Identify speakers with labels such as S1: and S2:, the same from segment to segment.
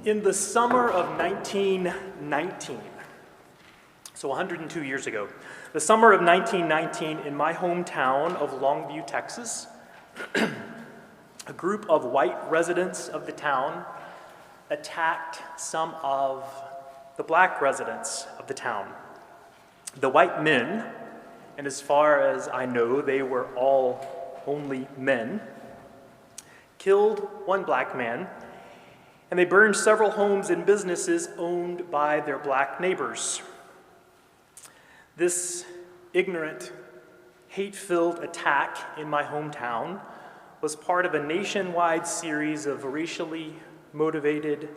S1: In the summer of 1919, so 102 years ago, the summer of 1919 in my hometown of Longview, Texas, a group of white residents of the town attacked some of the black residents of the town. The white men, and as far as I know, they were all only men, killed one black man, and they burned several homes and businesses owned by their black neighbors. This ignorant, hate-filled attack in my hometown was part of a nationwide series of racially motivated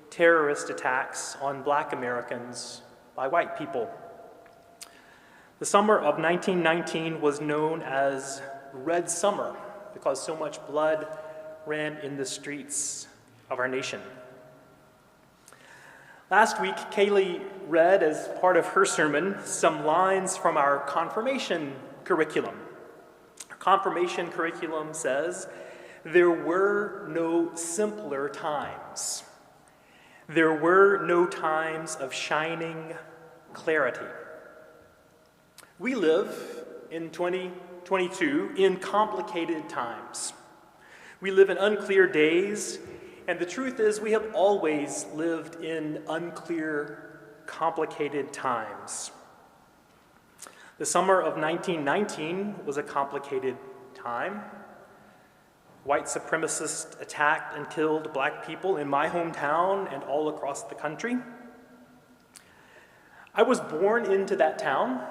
S1: terrorist attacks on black Americans by white people. The summer of 1919 was known as Red Summer because so much blood ran in the streets of our nation. Last week, Kaylee read, as part of her sermon, some lines from our confirmation curriculum. Our confirmation curriculum says, "There were no simpler times. There were no times of shining clarity." We live in 2022 in complicated times. We live in unclear days, and the truth is we have always lived in unclear, complicated times. The summer of 1919 was a complicated time. White supremacists attacked and killed black people in my hometown and all across the country. I was born into that town.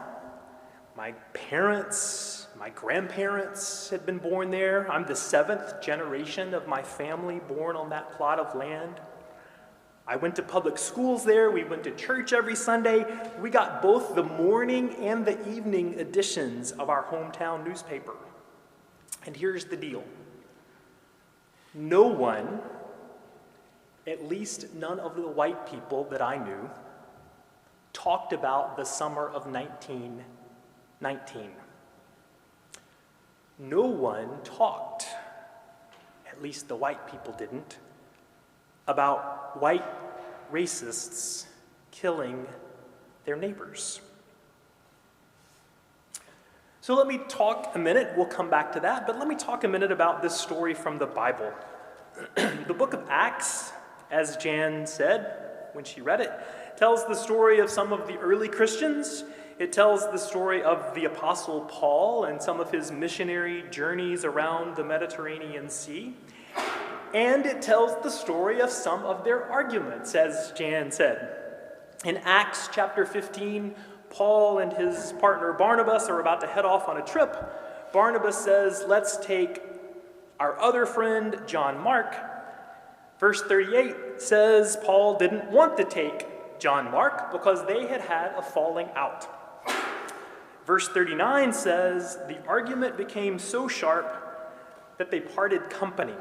S1: My parents, my grandparents had been born there. I'm the 7th generation of my family born on that plot of land. I went to public schools there. We went to church every Sunday. We got both the morning and the evening editions of our hometown newspaper. And here's the deal. No one, at least none of the white people that I knew, talked about the summer of 1919. No one talked, at least the white people didn't, about white racists killing their neighbors. So let me talk a minute, we'll come back to that, but let me talk a minute about this story from the Bible. The book of Acts, as Jan said when she read it, tells the story of some of the early Christians. It tells the story of the Apostle Paul and some of his missionary journeys around the Mediterranean Sea. And it tells the story of some of their arguments, as Jan said. In Acts chapter 15, Paul and his partner Barnabas are about to head off on a trip. Barnabas says, "Let's take our other friend, John Mark." Verse 38 says Paul didn't want to take John Mark because they had had a falling out. Verse 39 says, the argument became so sharp that they parted company.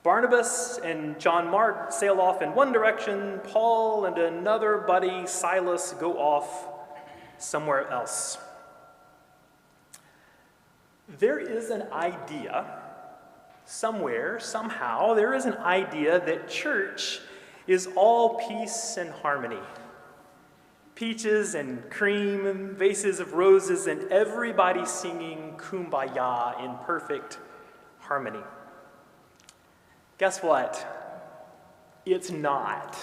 S1: Barnabas and John Mark sail off in one direction. Paul and another buddy, Silas, go off somewhere else. There is an idea, somewhere, somehow, there is an idea that church is all peace and harmony. Peaches and cream and vases of roses and everybody singing Kumbaya in perfect harmony. Guess what? It's not.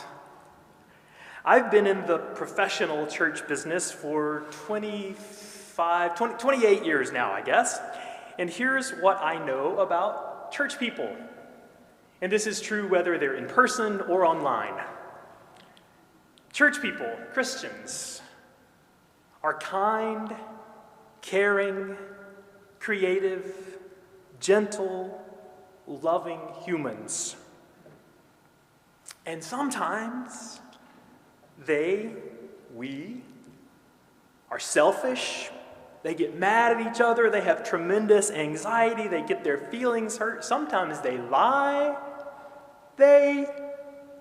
S1: I've been in the professional church business for 28 years now, I guess. And here's what I know about church people. And this is true whether they're in person or online. Church people, Christians, are kind, caring, creative, gentle, loving humans. And sometimes we are selfish, they get mad at each other, they have tremendous anxiety, they get their feelings hurt, sometimes they lie,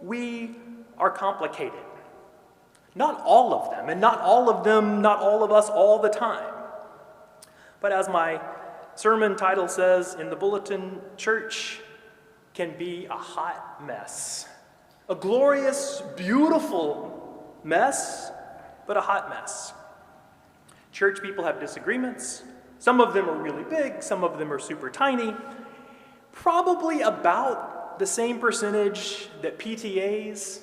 S1: we are complicated. Not all of them, and not all of us all the time. But as my sermon title says in the bulletin, church can be a hot mess A glorious, beautiful mess, but a hot mess. Church people have disagreements. Some of them are really big, some of them are super tiny. Probably about the same percentage that PTAs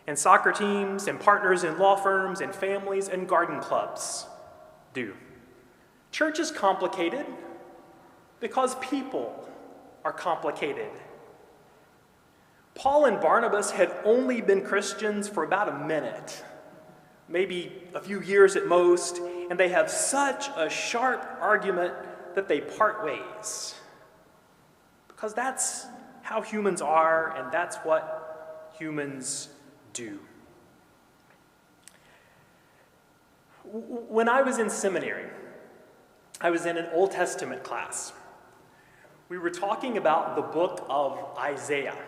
S1: and soccer teams and partners in law firms and families and garden clubs do. Church is complicated because people are complicated. Paul and Barnabas had only been Christians for about a minute, maybe a few years at most, and they have such a sharp argument that they part ways. Because that's how humans are, and that's what humans do. When I was in seminary, I was in an Old Testament class. We were talking about the book of Isaiah.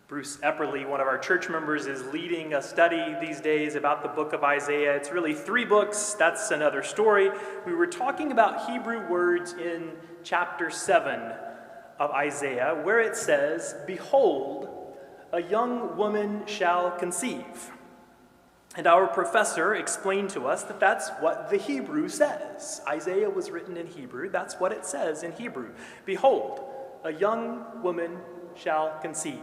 S1: Bruce Epperly, one of our church members, is leading a study these days about the book of Isaiah. It's really 3 books. That's another story. We were talking about Hebrew words in chapter 7 of Isaiah, where it says, "Behold, a young woman shall conceive." And our professor explained to us that that's what the Hebrew says. Isaiah was written in Hebrew. That's what it says in Hebrew. "Behold, a young woman shall conceive."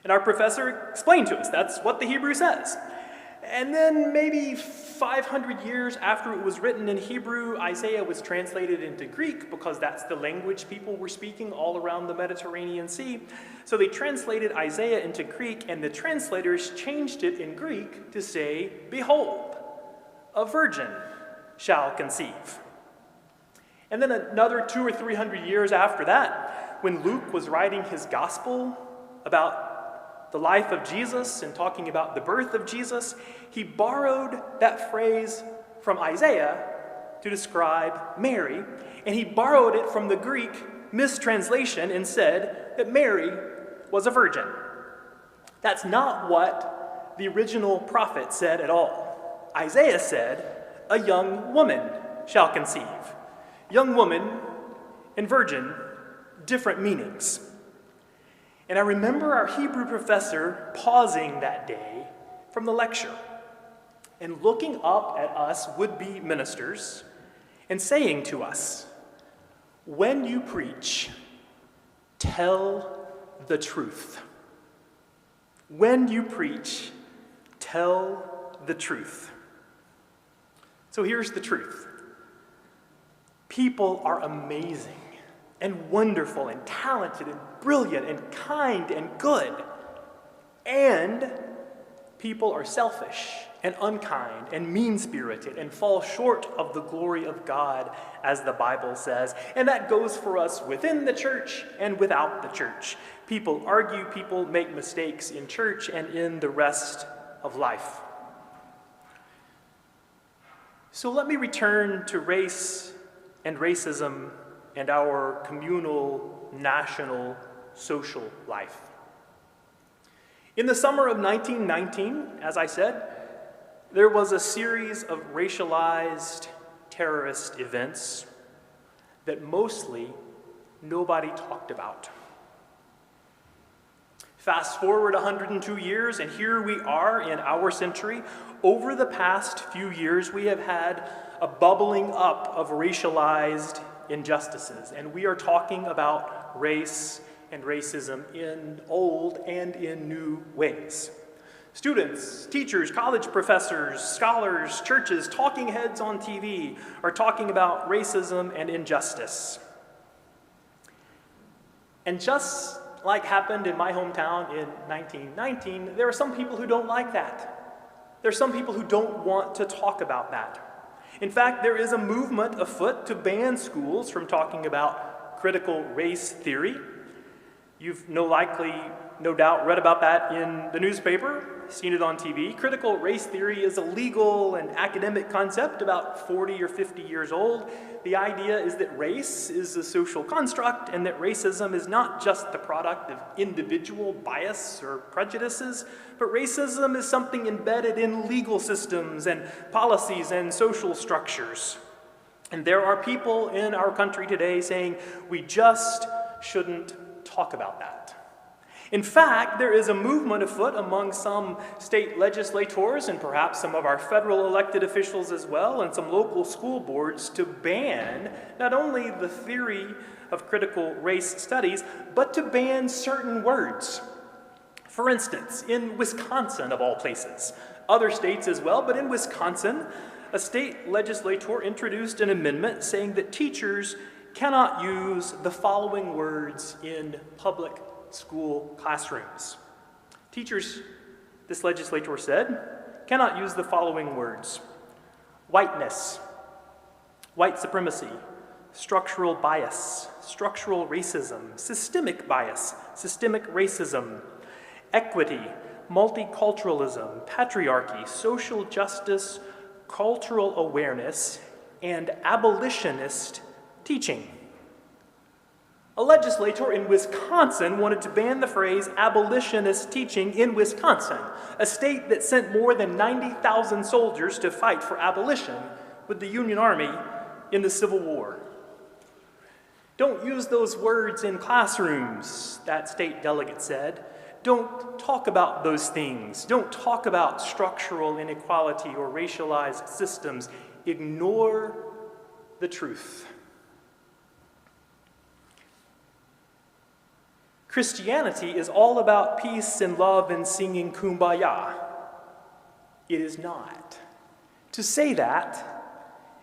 S1: And our professor explained to us that's what the Hebrew says. And then maybe 500 years after it was written in Hebrew, Isaiah was translated into Greek because that's the language people were speaking all around the Mediterranean Sea. So they translated Isaiah into Greek, and the translators changed it in Greek to say, "Behold, a virgin shall conceive." And then another 200 or 300 years after that, when Luke was writing his gospel about the life of Jesus and talking about the birth of Jesus, he borrowed that phrase from Isaiah to describe Mary, and he borrowed it from the Greek mistranslation and said that Mary was a virgin. That's not what the original prophet said at all. Isaiah said, "A young woman shall conceive." Young woman and virgin, different meanings. And I remember our Hebrew professor pausing that day from the lecture and looking up at us would-be ministers and saying to us, "When you preach, tell the truth. When you preach, tell the truth." So here's the truth. People are amazing and wonderful and talented and brilliant and kind and good. And people are selfish and unkind and mean-spirited and fall short of the glory of God, as the Bible says. And that goes for us within the church and without the church. People argue, people make mistakes in church and in the rest of life. So let me return to race and racism and our communal, national, social life. In the summer of 1919, as I said, there was a series of racialized terrorist events that mostly nobody talked about. Fast forward 102 years, and here we are in our century. Over the past few years, we have had a bubbling up of racialized injustices, and we are talking about race and racism in old and in new ways. Students, teachers, college professors, scholars, churches, talking heads on TV are talking about racism and injustice. And just like happened in my hometown in 1919, there are some people who don't like that. There are some people who don't want to talk about that. In fact, there is a movement afoot to ban schools from talking about critical race theory. You've no doubt read about that in the newspaper, seen it on TV. Critical race theory is a legal and academic concept about 40 or 50 years old. The idea is that race is a social construct and that racism is not just the product of individual bias or prejudices, but racism is something embedded in legal systems and policies and social structures. And there are people in our country today saying we just shouldn't talk about that. In fact, there is a movement afoot among some state legislators and perhaps some of our federal elected officials as well, and some local school boards to ban not only the theory of critical race studies, but to ban certain words. For instance, in Wisconsin, of all places, other states as well, but in Wisconsin, a state legislator introduced an amendment saying that teachers cannot use the following words in public school classrooms. Teachers, this legislator said, cannot use the following words: whiteness, white supremacy, structural bias, structural racism, systemic bias, systemic racism, equity, multiculturalism, patriarchy, social justice, cultural awareness, and abolitionist teaching. A legislator in Wisconsin wanted to ban the phrase abolitionist teaching in Wisconsin, a state that sent more than 90,000 soldiers to fight for abolition with the Union Army in the Civil War. Don't use those words in classrooms, that state delegate said. Don't talk about those things. Don't talk about structural inequality or racialized systems. Ignore the truth. Christianity is all about peace and love and singing kumbaya. It is not. To say that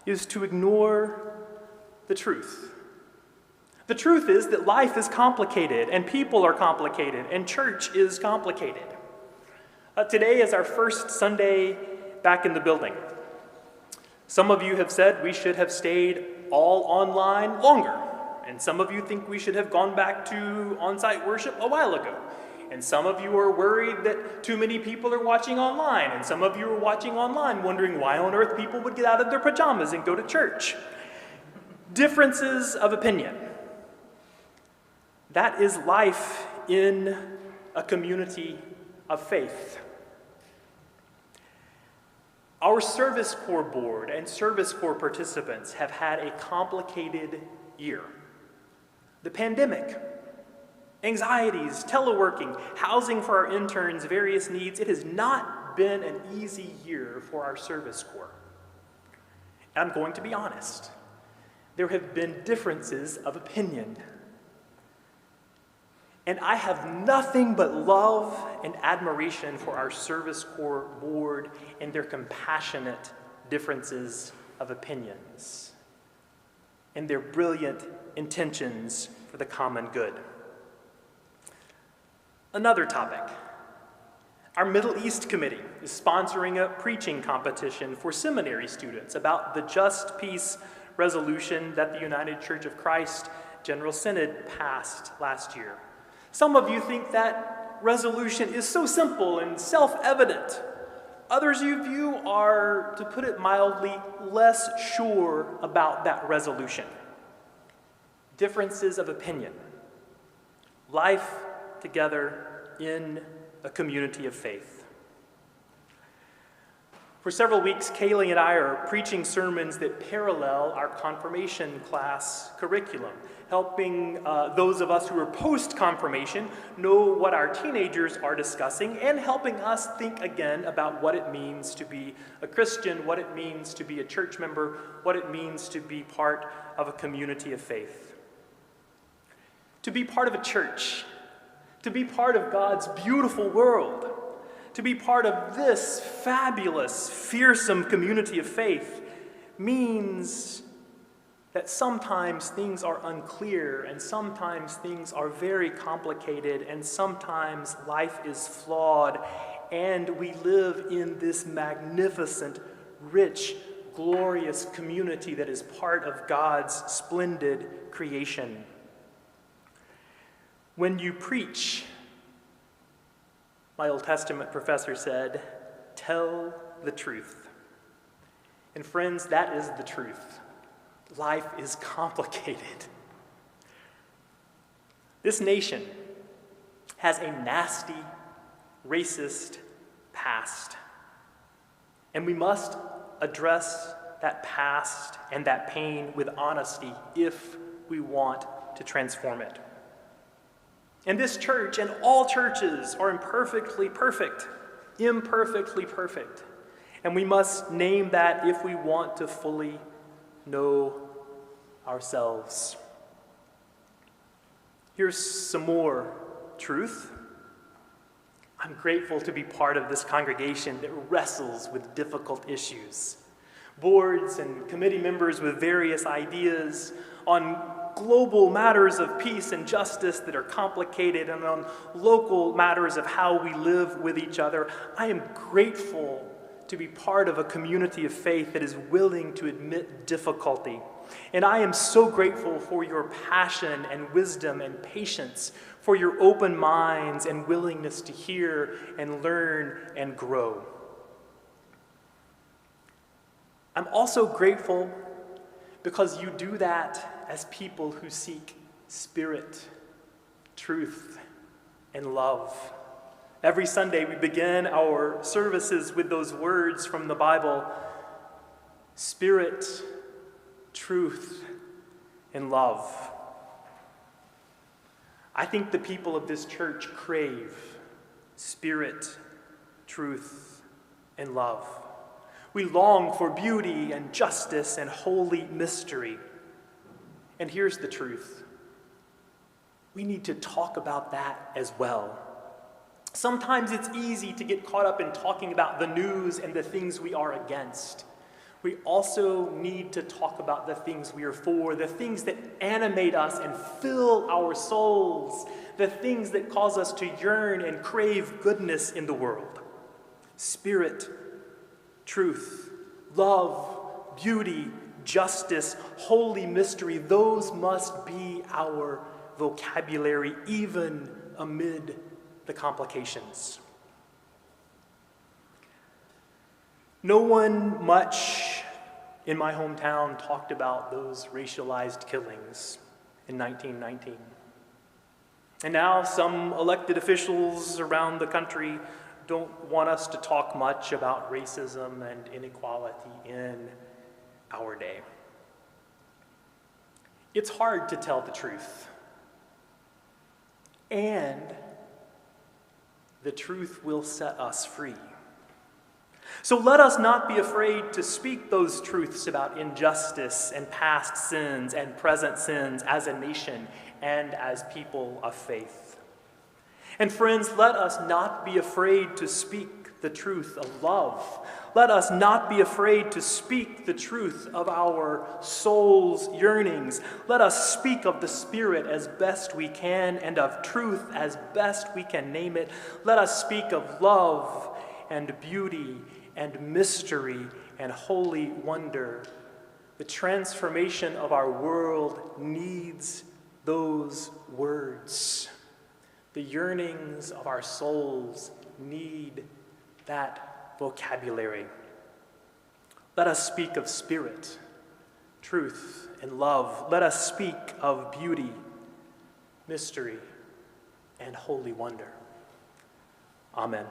S1: is to ignore the truth. The truth is that life is complicated, and people are complicated, and church is complicated. Today is our first Sunday back in the building. Some of you have said we should have stayed all online longer. And some of you think we should have gone back to on-site worship a while ago. And some of you are worried that too many people are watching online. And some of you are watching online wondering why on earth people would get out of their pajamas and go to church. Differences of opinion. That is life in a community of faith. Our Service Corps board and Service Corps participants have had a complicated year. The pandemic, anxieties, teleworking, housing for our interns, various needs. It has not been an easy year for our Service Corps. And I'm going to be honest. There have been differences of opinion. And I have nothing but love and admiration for our Service Corps board and their compassionate differences of opinions and their brilliant intentions for the common good. Another topic. Our Middle East Committee is sponsoring a preaching competition for seminary students about the Just Peace resolution that the United Church of Christ General Synod passed last year. Some of you think that resolution is so simple and self-evident. Others of you are, to put it mildly, less sure about that resolution. Differences of opinion. Life together in a community of faith. For several weeks, Kaylee and I are preaching sermons that parallel our confirmation class curriculum, helping those of us who are post-confirmation know what our teenagers are discussing and helping us think again about what it means to be a Christian, what it means to be a church member, what it means to be part of a community of faith. To be part of a church, to be part of God's beautiful world, to be part of this fabulous, fearsome community of faith means that sometimes things are unclear, and sometimes things are very complicated, and sometimes life is flawed, and we live in this magnificent, rich, glorious community that is part of God's splendid creation. When you preach, my Old Testament professor said, tell the truth. And friends, that is the truth. Life is complicated. This nation has a nasty, racist past. And we must address that past and that pain with honesty if we want to transform it. And this church and all churches are imperfectly perfect. And we must name that if we want to fully know ourselves. Here's some more truth. I'm grateful to be part of this congregation that wrestles with difficult issues. Boards and committee members with various ideas on global matters of peace and justice that are complicated, and on local matters of how we live with each other. I am grateful to be part of a community of faith that is willing to admit difficulty. And I am so grateful for your passion and wisdom and patience, for your open minds and willingness to hear and learn and grow. I'm also grateful because you do that as people who seek spirit, truth, and love. Every Sunday we begin our services with those words from the Bible: spirit, truth, and love. I think the people of this church crave spirit, truth, and love. We long for beauty and justice and holy mystery. And here's the truth. We need to talk about that as well. Sometimes it's easy to get caught up in talking about the news and the things we are against. We also need to talk about the things we are for, the things that animate us and fill our souls, the things that cause us to yearn and crave goodness in the world. Spirit, truth, love, beauty, justice, holy mystery, those must be our vocabulary, even amid the complications. No one much in my hometown talked about those racialized killings in 1919. And now some elected officials around the country don't want us to talk much about racism and inequality in our day. It's hard to tell the truth. And the truth will set us free. So let us not be afraid to speak those truths about injustice and past sins and present sins as a nation and as people of faith. And friends, let us not be afraid to speak the truth of love. Let us not be afraid to speak the truth of our soul's yearnings. Let us speak of the Spirit as best we can and of truth as best we can name it. Let us speak of love and beauty and mystery and holy wonder. The transformation of our world needs those words. The yearnings of our souls need that vocabulary. Let us speak of spirit, truth, and love. Let us speak of beauty, mystery, and holy wonder. Amen.